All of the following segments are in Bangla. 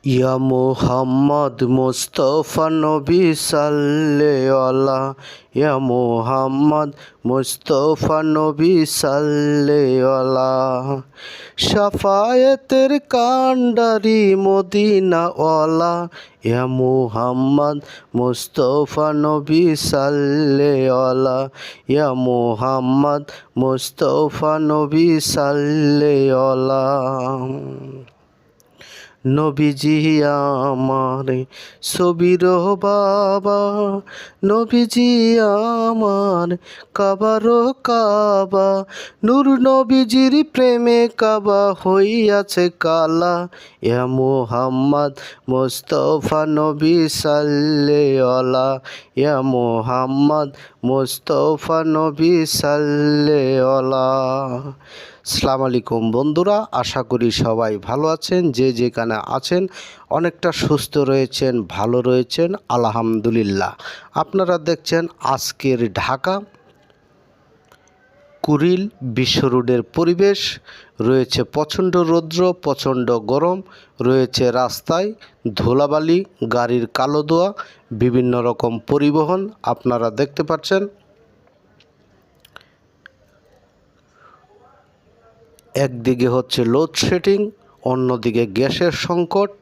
ইয়া মুহাম্মদ মুস্তফা নবী সাল্লাল্লাহু আলা ইয়া মুহাম্মদ মুস্তফা নবী সাল্লাল্লাহু আলা শাফায়েতের কান্ডারি মদিনাওয়ালা ইয়া মুহাম্মদ মুস্তফা নবী সাল্লাল্লাহু আলা ইয়া মুহাম্মদ মুস্তফা নবী সাল্লাল্লাহু আলা নবীজি আমার ছবির বাবা, নবীজি আমার কাবারও কাবা, নূর নবীজির প্রেমে কাবা হইয়াছে কালা। ইয়া মুহাম্মদ মুস্তফা নবী সাল্লাল্লাহু আলা ইয়া মুহাম্মদ মুস্তফা নবী সাল্লাল্লাহু আলা। আসসালামু আলাইকুম বন্ধুরা, আশা করি সবাই ভালো আছেন। যে যেখানে আছেন অনেকটা সুস্থ রয়েছেন, ভালো রয়েছেন, আলহামদুলিল্লাহ। আপনারা দেখছেন আজকের ঢাকা কুড়িল বিশ্ব রোডের পরিবেশ। রয়েছে প্রচণ্ড রৌদ্র, প্রচণ্ড গরম, রয়েছে রাস্তায় ধুলাবালি, গাড়ির কালো ধোঁয়া, বিভিন্ন রকম পরিবহন আপনারা দেখতে পাচ্ছেন। একদিকে হচ্ছে লোডশেডিং, অন্যদিকে গ্যাসের সংকট।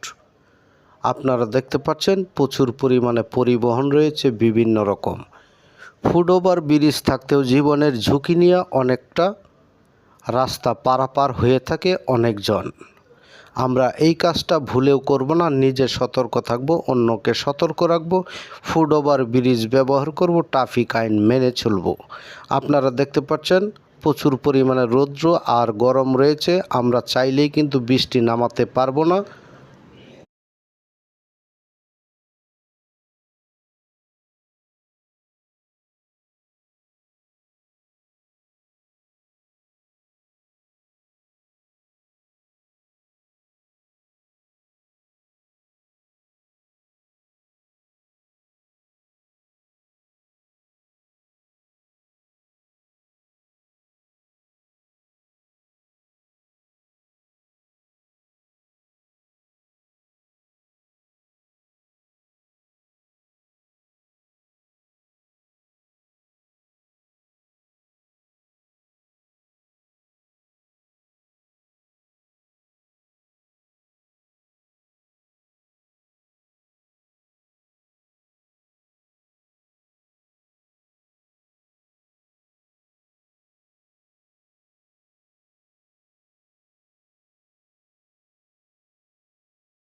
আপনারা দেখতে পাচ্ছেন প্রচুর পরিমাণে পরিবহন রয়েছে বিভিন্ন রকম। ফুটওভার ব্রিজ থাকতেও জীবনের ঝুঁকি নিয়ে অনেকটা রাস্তা পারাপার হয়ে থাকে অনেকজন। আমরা এই কাজটা ভুলেও করব না, নিজে সতর্ক থাকব, অন্যকে সতর্ক রাখব, ফুটওভার ব্রিজ ব্যবহার করব, ট্রাফিক আইন মেনে চলব। আপনারা দেখতে পাচ্ছেন প্রচুর পরিমাণে রৌদ্র আর গরম রয়েছে। আমরা চাইলেই কিন্তু বৃষ্টি নামাতে পারবো না।